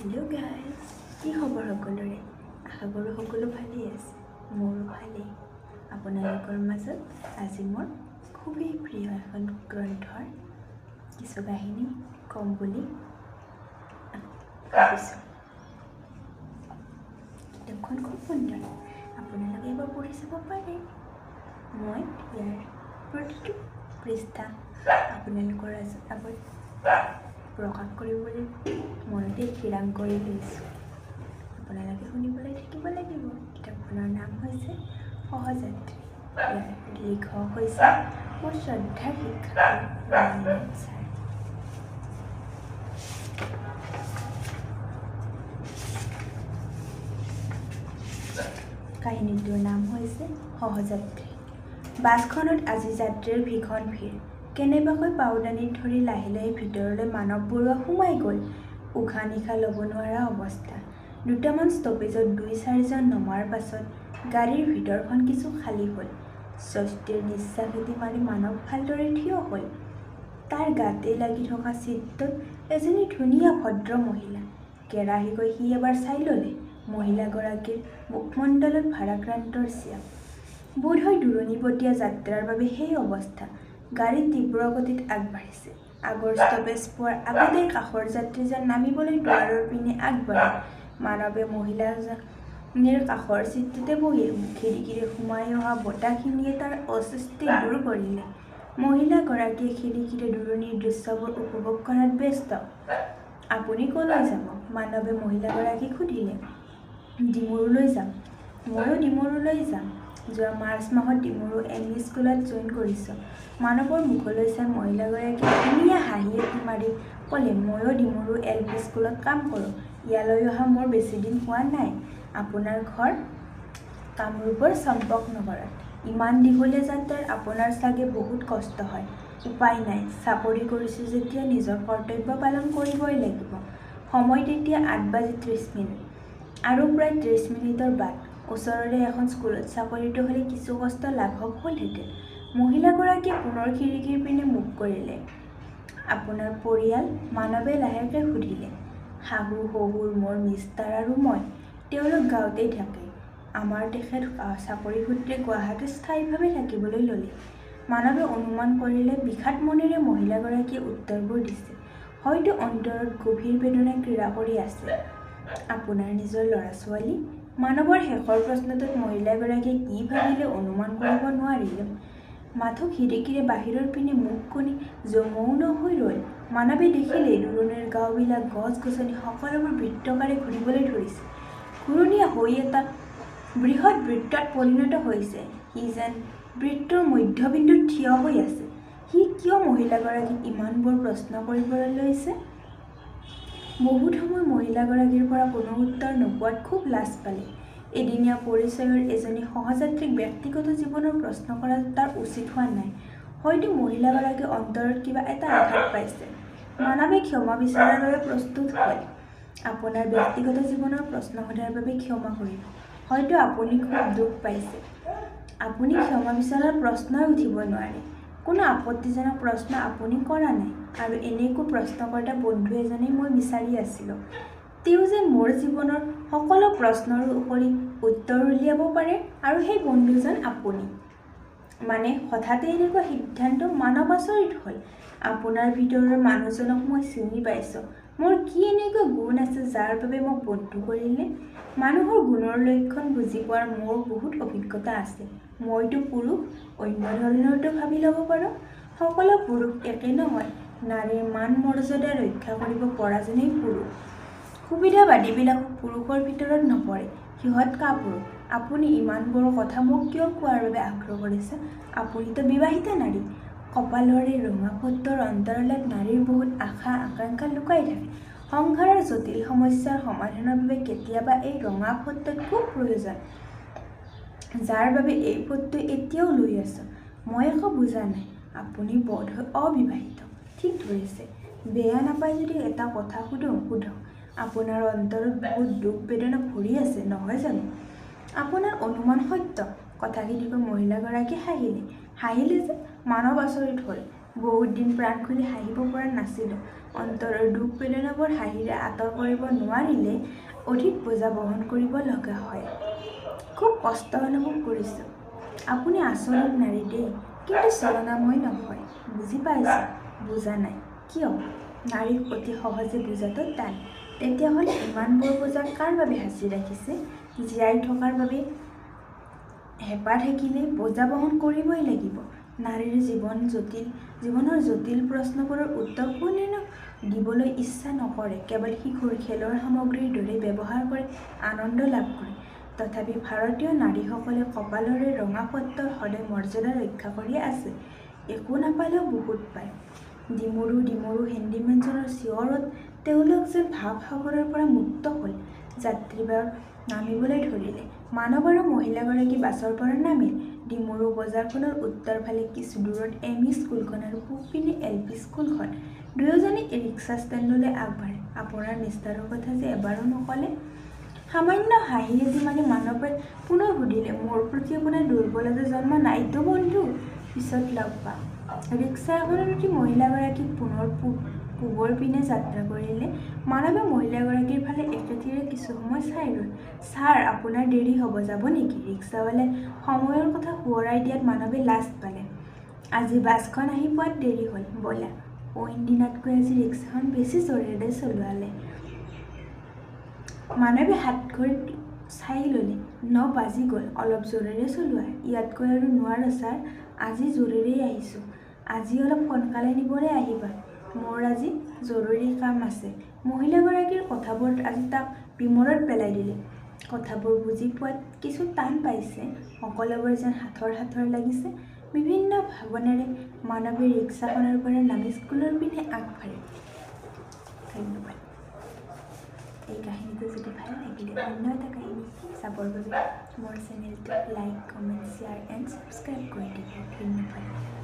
Hello' guys, কি খবৰ সকলোৰে? আশা কৰোঁ সকলো ভালেই আছে। মোৰো ভালেই। আপোনালোকৰ মাজত আজি মোৰ খুবেই প্ৰিয় এখন গ্ৰন্থৰ কিছু কাহিনী ক'ম বুলি ভাবিছোঁ। কিতাপখন খুব সুন্দৰ, আপোনালোকে এবাৰ পঢ়ি চাব পাৰে। মই ইয়াৰ প্ৰতিটো পৃষ্ঠা আপোনালোকৰ আগত প্ৰকাশ কৰিবলৈ মনতে থিৰাং কৰি লৈছোঁ। আপোনালোকে শুনিবলৈ থাকিব লাগিব। কিতাপখনৰ নাম হৈছে সহযাত্ৰী। ইয়াৰ লিখক হৈছে মোৰ শ্ৰদ্ধাৰ শিক্ষাগুৰু ৰমানাথ ছাৰ। কাহিনীটোৰ নাম হৈছে সহযাত্ৰী। বাছখনত আজি যাত্ৰীৰ ভীষণ ভিৰ। কেনেবাকৈ পাওদানিত ধৰি লাহে লাহে ভিতৰলৈ মানৱ বৰুৱা সোমাই গ'ল। উশাহ নিশাহ ল'ব নোৱাৰা অৱস্থা। দুটামান ষ্টপেজত ২-৪জন নমাৰ পাছত গাড়ীৰ ভিতৰখন কিছু খালী হ'ল। স্বস্তিৰ নিশ্বাস এটি মাৰি মানৱ ভালদৰে থিয় হ'ল। তাৰ গাতেই লাগি থকা ছিটটোত এজনী ধুনীয়া ভদ্ৰ মহিলা। কেৰাহীকৈ সি এবাৰ চাই ল'লে। মহিলাগৰাকীৰ মুখমণ্ডলত ভাৰাক্ৰান্তৰ ছাপ। বোধহয় দূৰণিবতীয়া যাত্ৰাৰ বাবে সেই অৱস্থা। গাড়ী তীব্ৰ গতিত আগবাঢ়িছে। আগৰ ষ্টপেজ পোৱাৰ আগতেই কাষৰ যাত্ৰীজন নামিবলৈ দুৱাৰৰ পিনে আগবাঢ়িল। মানৱে মহিলাজনীৰ কাষৰ ছিটটোতে বহিল। খিৰিকীৰে সোমাই অহা বতাহখিনিয়ে তাৰ অস্বস্তি দূৰ কৰিলে। মহিলাগৰাকীয়ে খিৰিকীৰে দূৰণিৰ দৃশ্যবোৰ উপভোগ কৰাত ব্যস্ত। আপুনি ক'লৈ যাব? মানৱে মহিলাগৰাকীক সুধিলে। ডিমৰুলৈ যাম। ময়ো ডিমৰুলৈ যাম। যোৱা মাৰ্চ মাহত ডিমৰু এম.ই. স্কুলত জইন কৰিছোঁ। মানৱৰ মুখলৈ চাই মহিলাগৰাকীয়ে ধুনীয়া হাঁহি এটি মাৰি ক'লে, ময়ো ডিমৰু এল.পি. স্কুলত কাম কৰোঁ। ইয়ালৈ অহা মোৰ বেছি দিন হোৱা নাই। আপোনাৰ ঘৰ কামৰূপৰ চম্পকনগৰত। ইমান দীঘলীয়া যাত্ৰাত আপোনাৰ চাগে বহুত কষ্ট হয়। উপায় নাই, চাকৰি কৰিছোঁ যেতিয়া নিজৰ কৰ্তব্য পালন কৰিবই লাগিব। সময় তেতিয়া ৮:৩০। আৰু প্ৰায় ৩০ মিনিটৰ বাট। ওচৰৰে এখন স্কুলত চাকৰিটো হ'লে কিছু কষ্ট লাঘৱ হ'লহেঁতেন। মহিলাগৰাকীয়ে পুনৰ খিৰিকীৰ পিনে মুখ কৰিলে। আপোনাৰ পৰিয়াল? মানৱে লাহেকৈ সুধিলে। শাহু শহুৰ, মোৰ মিষ্টাৰ আৰু মই। তেওঁলোক গাঁৱতেই থাকে। আমাৰ তেখেত চাকৰি সূত্ৰে গুৱাহাটীত স্থায়ীভাৱে থাকিবলৈ ল'লে। মানৱে অনুমান কৰিলে বিষাদ মনেৰে মহিলাগৰাকীয়ে উত্তৰবোৰ দিছে। হয়তো অন্তৰত গভীৰ বেদনাই ক্ৰীড়া কৰি আছে। আপোনাৰ নিজৰ ল'ৰা-ছোৱালী? মানৱৰ শেষৰ প্ৰশ্নটোত মহিলাগৰাকীয়ে কি ভাবিলে অনুমান কৰিব নোৱাৰিলে। মাথো খিৰিকীৰে বাহিৰৰ পিনে মুখ কৰি মৌন হৈ ৰ'ল। মানৱে দেখিলে দূৰণিৰ গাঁওবিলাক, গছ-গছনি সকলোবোৰ বৃত্তাকাৰে ঘূৰিবলৈ ধৰিছে। ঘূৰণীয়া হৈ এটা বৃহৎ বৃত্তত পৰিণত হৈছে। সি যেন বৃত্তৰ মধ্যবিন্দুত থিয় হৈ আছে। সি কিয় মহিলাগৰাকীক ইমানবোৰ প্ৰশ্ন কৰিবলৈ লৈছে? বহুত সময় মহিলাগৰাকীৰ পৰা কোনো উত্তৰ নোপোৱাত খুব লাজ পালে। এদিনীয়া পৰিচয়ৰ এজনী সহযাত্ৰীক ব্যক্তিগত জীৱনৰ প্ৰশ্ন কৰাটো তাৰ উচিত হোৱা নাই। হয়তো মহিলাগৰাকীৰ অন্তৰত কিবা এটা আঘাত পাইছে। মানৱে ক্ষমা বিচৰাৰ বাবে প্ৰস্তুত হ'ল। আপোনাৰ ব্যক্তিগত জীৱনৰ প্ৰশ্ন সোধাৰ বাবে ক্ষমা কৰিব। হয়তো আপুনি খুব দুখ পাইছে। আপুনি ক্ষমা বিচৰাৰ প্ৰশ্নই উঠিব নোৱাৰে। কোনো আপত্তিজনক প্ৰশ্ন আপুনি কৰা নাই। আৰু এনেকুৱা প্ৰশ্নকৰ্তা বন্ধু এজনেই মই বিচাৰি আছিলোঁ। তেওঁ যে মোৰ জীৱনৰ সকলো প্ৰশ্নৰ উপৰি উত্তৰ উলিয়াব পাৰে। আৰু সেই বন্ধুজন আপুনি। মানে হঠাতে এনেকুৱা সিদ্ধান্ত? মানৱ আচৰিত হ'ল। আপোনাৰ ভিতৰৰ মানুহজনক মই চিনি পাইছোঁ। মোৰ কি এনেকুৱা গুণ আছে যাৰ বাবে মোক বন্ধু কৰিলে? মানুহৰ গুণৰ লক্ষণ বুজি পোৱাৰ মোৰ বহুত অভিজ্ঞতা আছে। মইতো পুৰুষ, অন্য ধৰণৰতো ভাবি ল'ব পাৰোঁ। সকলো পুৰুষ একে নহয়। নাৰীৰ মান মৰ্যাদা ৰক্ষা কৰিব পৰাজনেই পুৰুষ। সুবিধাবাদীবিলাক পুৰুষৰ ভিতৰত নপৰে। সিহঁত কাপুৰুষ। আপুনি ইমানবোৰ কথা মোক কিয় কোৱাৰ বাবে আগ্ৰহ কৰিছে? আপুনিতো বিবাহিতা নাৰী। কপালৰ এই ৰঙা ফটোৰ অন্তৰালত নাৰীৰ বহুত আশা আকাংক্ষা লুকাই থাকে। সংসাৰৰ জটিল সমস্যাৰ সমাধানৰ বাবে কেতিয়াবা এই ৰঙা ফটোত খুব প্ৰয়োজন। যাৰ বাবে এই ফটো এতিয়াও লৈ আছোঁ। মই একো বুজা নাই। আপুনি বোধহয় অবিবাহিত। ঠিক ধৰিছে। বেয়া নাপায় যদি এটা কথা সোধক। আপোনাৰ অন্তৰত বহুত দুখ বেদনা ভৰি আছে, নহয় জানো? আপোনাৰ অনুমান সত্য। কথাখিনি কৈ মহিলাগৰাকী হাঁহিলে যে মানৱ আচৰিত হ'ল। বহুত দিন প্ৰাণ খুলি হাঁহিব পৰা নাছিলোঁ। অন্তৰৰ দুখ বেদনাবোৰ হাঁহিৰে আঁতৰ কৰিব নোৱাৰিলে অধিক বোজা বহন কৰিব লগা হয়। খুব কষ্ট অনুভৱ কৰিছোঁ। আপুনি আচৰিত নাৰী দেই, কিন্তু ছলনাময় নহয়। বুজি পাইছোঁ, বুজা নাই। কিয়? নাৰীক অতি সহজে বুজাটো টান। তেতিয়াহ'লে ইমানবোৰ বোজা কাৰ বাবে সাঁচি ৰাখিছে? জীয়াই থকাৰ বাবে হেঁপাহ থাকিলে বোজা বহন কৰিবই লাগিব। নাৰীৰ জীৱনৰ জটিল প্ৰশ্নবোৰৰ উত্তৰ কোনেনো দিবলৈ ইচ্ছা নকৰে। কেৱল শিশুৰ খেলৰ সামগ্ৰীৰ দৰে ব্যৱহাৰ কৰি আনন্দ লাভ কৰে। তথাপি ভাৰতীয় নাৰীসকলে কপালৰে ৰঙা পট্টৰ সদায় মৰ্যাদা ৰক্ষা কৰি আছে। একো নাপালেও বহুত পায়। ডিমৰু ডিমৰু হেণ্ডিমেনজনৰ চিঞৰত তেওঁলোক যেন ভাৱসাগৰৰ পৰা মুক্ত হ'ল। যাত্ৰীবাৰ নামিবলৈ ধৰিলে। মানৱ আৰু মহিলাগৰাকী বাছৰ পৰা নামিল। ডিমৰু বজাৰখনৰ উত্তৰ ফালে কিছু দূৰত এম ই স্কুলখন আৰু পূব পিনে LP স্কুলখন। দুয়োজনে ৰিক্সা ষ্টেণ্ডলৈ আগবাঢ়ে। আপোনাৰ নিস্তাৰৰ কথা যে এবাৰো নক'লে? সামান্য হাঁহি এটি মাৰি মানৱে পুনৰ সুধিলে, মোৰ প্ৰতি আপোনাৰ দুৰ্বলতা জন্ম নাইতো বন্ধু? পিছত লগ পাম। ৰিক্সা এখনত উঠি মহিলাগৰাকী পুনৰ পূবৰ পিনে যাত্ৰা কৰিলে। মানৱে মহিলাগৰাকীৰ ফালে একেথিৰে কিছু সময় চাই ৰ'ল। ছাৰ, আপোনাৰ দেৰি হ'ব, যাব নেকি? ৰিক্সাৱালাই সময়ৰ কথা সোঁৱৰাই দিয়াত মানৱে লাজ পালে। আজি বাছখন আহি পোৱাত দেৰি হ'ল। ব'লা। অইন দিনাতকৈ আজি ৰিক্সাখন বেছি জোৰেৰে চলোৱালে। মানৱে হাতঘড়ীত চাই ল'লে। 9 বাজি গ'ল। অলপ জোৰেৰে চলোৱা। ইয়াতকৈ আৰু নোৱাৰো ছাৰ, আজি জোৰেৰেই আহিছোঁ। আজি অলপ সোনকালে নিবলৈ আহিবা। মোৰ আজি জৰুৰী কাম আছে। মহিলাগৰাকীৰ কথাবোৰ আজি তাক বিমোৰত পেলাই দিলে। কথাবোৰ বুজি পোৱাত কিছু টান পাইছে। সকলোবোৰ যেন সাঁথৰ লাগিছে। বিভিন্ন ভাৱনাৰে মানৱে ৰিক্সাখনৰ পৰা নামি স্কুলৰ পিনে আগবাঢ়ে। ধন্যবাদ। এই কাহিনীটো যদি ভাল লাগিলে অন্য এটা কাহিনী চাবৰ বাবে মোৰ চেনেলটো like, comment, share and subscribe কৰি দিব। ধন্যবাদ।